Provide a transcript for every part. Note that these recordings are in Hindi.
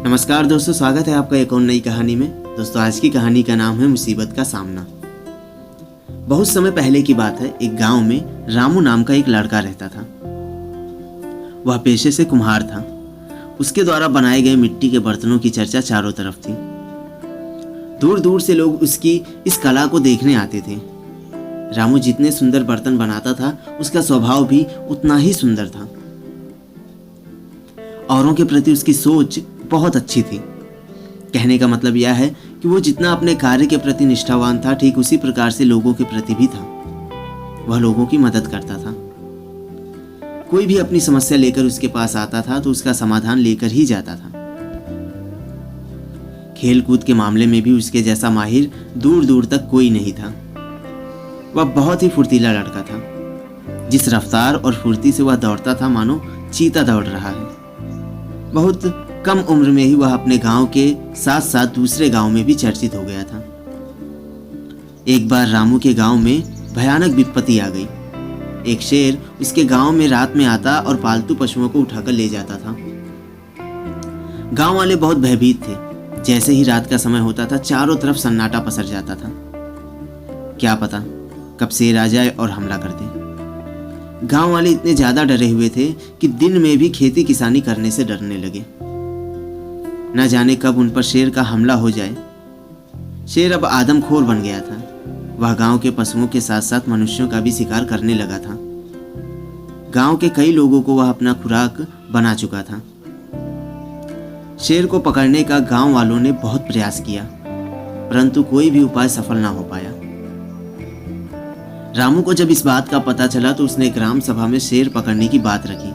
नमस्कार दोस्तों, स्वागत है आपका एक और नई कहानी में। दोस्तों, आज की कहानी का नाम है मुसीबत का सामना। बहुत समय पहले की बात है। एक गांव में रामू नाम का एक लड़का रहता था। वह पेशे से कुम्हार था। उसके द्वारा बनाए गए मिट्टी के बर्तनों की चर्चा चारों तरफ थी। दूर दूर से लोग उसकी इस कला को देखने आते थे। रामू जितने सुंदर बर्तन बनाता था, उसका स्वभाव भी उतना ही सुंदर था। औरों के प्रति उसकी सोच बहुत अच्छी थी। कहने का मतलब यह है कि वो जितना अपने कार्य के प्रति निष्ठावान था, ठीक उसी प्रकार से लोगों के प्रति भी था। वह लोगों की मदद करता था। कोई भी अपनी समस्या लेकर उसके पास आता था तो उसका समाधान लेकर ही जाता था। खेल कूद के मामले में भी उसके जैसा माहिर दूर दूर तक कोई नहीं था। वह बहुत ही फुर्तीला लड़का था। जिस रफ्तार और फुर्ती से वह दौड़ता था, मानो चीता दौड़ रहा है। बहुत कम उम्र में ही वह अपने गांव के साथ साथ दूसरे गांव में भी चर्चित हो गया था। एक बार रामू के गांव में भयानक विपत्ति आ गई। एक शेर उसके गांव में रात में आता और पालतू पशुओं को उठाकर ले जाता था। गांव वाले बहुत भयभीत थे। जैसे ही रात का समय होता था, चारों तरफ सन्नाटा पसर जाता था। क्या पता कब शेर आ जाए और हमला कर दे। गांव वाले इतने ज्यादा डरे हुए थे कि दिन में भी खेती किसानी करने से डरने लगे। न जाने कब उन पर शेर का हमला हो जाए। शेर अब आदमखोर बन गया था। वह गांव के पशुओं के साथ साथ मनुष्यों का भी शिकार करने लगा था। गांव के कई लोगों को वह अपना खुराक बना चुका था। शेर को पकड़ने का गांव वालों ने बहुत प्रयास किया, परंतु कोई भी उपाय सफल ना हो पाया। रामू को जब इस बात का पता चला तो उसने ग्राम सभा में शेर पकड़ने की बात रखी।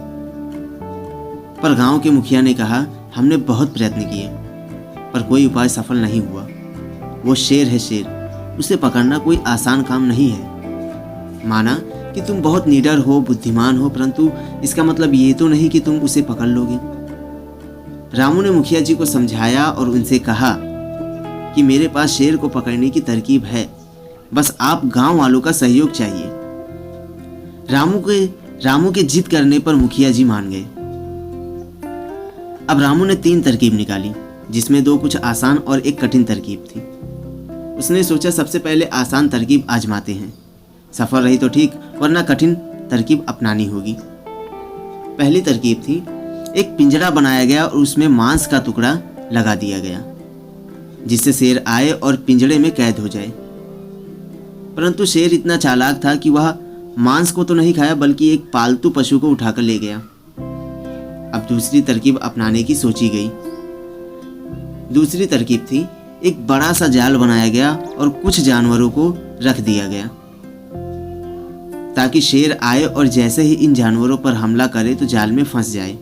पर गांव के मुखिया ने कहा, हमने बहुत प्रयत्न किए पर कोई उपाय सफल नहीं हुआ। वो शेर है शेर, उसे पकड़ना कोई आसान काम नहीं है। माना कि तुम बहुत निडर हो, बुद्धिमान हो, परंतु इसका मतलब ये तो नहीं कि तुम उसे पकड़ लोगे। रामू ने मुखिया जी को समझाया और उनसे कहा कि मेरे पास शेर को पकड़ने की तरकीब है, बस आप गांव वालों का सहयोग चाहिए। रामू के जिद करने पर मुखिया जी मान गए। अब रामू ने 3 तरकीब निकाली, जिसमें 2 कुछ आसान और एक कठिन तरकीब थी। उसने सोचा सबसे पहले आसान तरकीब आजमाते हैं। सफल रही तो ठीक, वरना कठिन तरकीब अपनानी होगी। पहली तरकीब थी, एक पिंजरा बनाया गया और उसमें मांस का टुकड़ा लगा दिया गया, जिससे शेर आए और पिंजरे में कैद हो जाए। परंतु शेर इतना चालाक था कि वह मांस को तो नहीं खाया, बल्कि एक पालतू पशु को उठाकर ले गया। अब दूसरी तरकीब अपनाने की सोची गई। दूसरी तरकीब थी, एक बड़ा सा जाल बनाया गया और कुछ जानवरों को रख दिया गया, ताकि शेर आए और जैसे ही इन जानवरों पर हमला करे तो जाल में फंस जाए।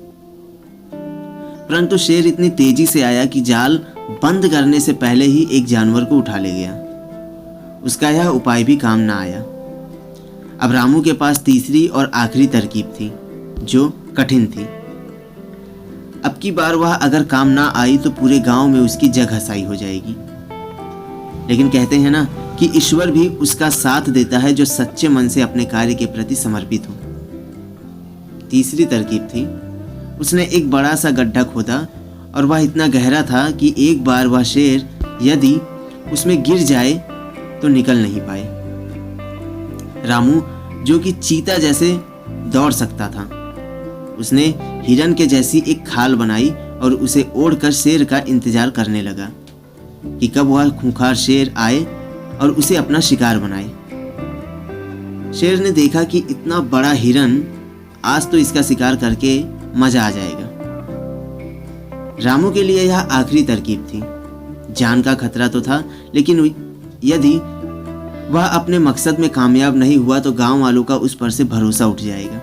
परंतु शेर इतनी तेजी से आया कि जाल बंद करने से पहले ही एक जानवर को उठा ले गया। उसका यह उपाय भी काम ना आया। अब रामू के पास तीसरी और आखिरी तरकीब थी, जो कठिन थी। अब की बार वह अगर काम ना आई तो पूरे गांव में उसकी जग हसाई हो जाएगी। लेकिन कहते हैं ना कि ईश्वर भी उसका साथ देता है जो सच्चे मन से अपने कार्य के प्रति समर्पित हो। तीसरी तरकीब थी, उसने एक बड़ा सा गड्ढा खोदा और वह इतना गहरा था कि एक बार वह शेर यदि उसमें गिर जाए तो निकल नहीं पाए। रामू, जो कि चीता जैसे दौड़ सकता था, उसने हिरन के जैसी एक खाल बनाई और उसे ओढ़कर शेर का इंतजार करने लगा कि कब वह खूंखार शेर आए और उसे अपना शिकार बनाए। शेर ने देखा कि इतना बड़ा हिरन, आज तो इसका शिकार करके मजा आ जाएगा। रामू के लिए यह आखिरी तरकीब थी। जान का खतरा तो था, लेकिन यदि वह अपने मकसद में कामयाब नहीं हुआ तो गांव वालों का उस पर से भरोसा उठ जाएगा।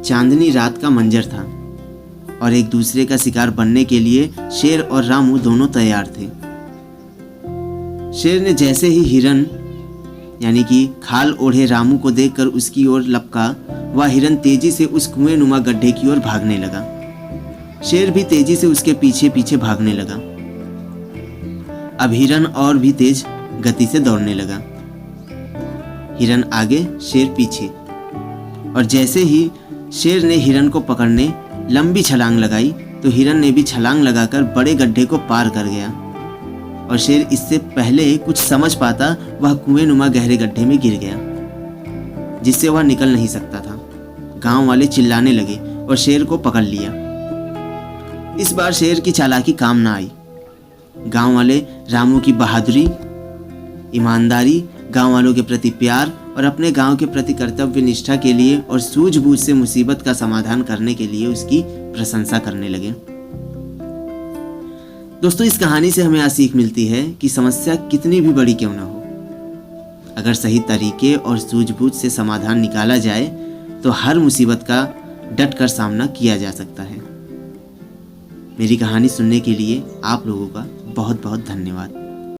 चांदनी रात का मंजर था और एक दूसरे का शिकार बनने के लिए शेर और रामू दोनों तैयार थे। शेर ने जैसे ही हिरन यानी कि खाल ओढ़े रामू को देखकर उसकी ओर लपका, वह हिरन तेजी से उस कुएं नुमा गड्ढे की ओर भागने लगा। शेर भी तेजी से उसके पीछे पीछे भागने लगा। अब हिरन और भी तेज गति से दौड़ने लगा। हिरन आगे, शेर पीछे। और जैसे ही शेर ने हिरन को पकड़ने लंबी छलांग लगाई तो हिरन ने भी छलांग लगाकर बड़े गड्ढे को पार कर गया और शेर इससे पहले कुछ समझ पाता वह कुएं नुमा गहरे गड्ढे में गिर गया, जिससे वह निकल नहीं सकता था। गांव वाले चिल्लाने लगे और शेर को पकड़ लिया। इस बार शेर की चालाकी काम ना आई। गांव वाले रामू की बहादुरी, ईमानदारी, गांव वालों के प्रति प्यार और अपने गांव के प्रति कर्तव्य निष्ठा के लिए और सूझबूझ से मुसीबत का समाधान करने के लिए उसकी प्रशंसा करने लगे। दोस्तों, इस कहानी से हमें यह सीख मिलती है कि समस्या कितनी भी बड़ी क्यों ना हो, अगर सही तरीके और सूझबूझ से समाधान निकाला जाए तो हर मुसीबत का डट कर सामना किया जा सकता है। मेरी कहानी सुनने के लिए आप लोगों का बहुत बहुत धन्यवाद।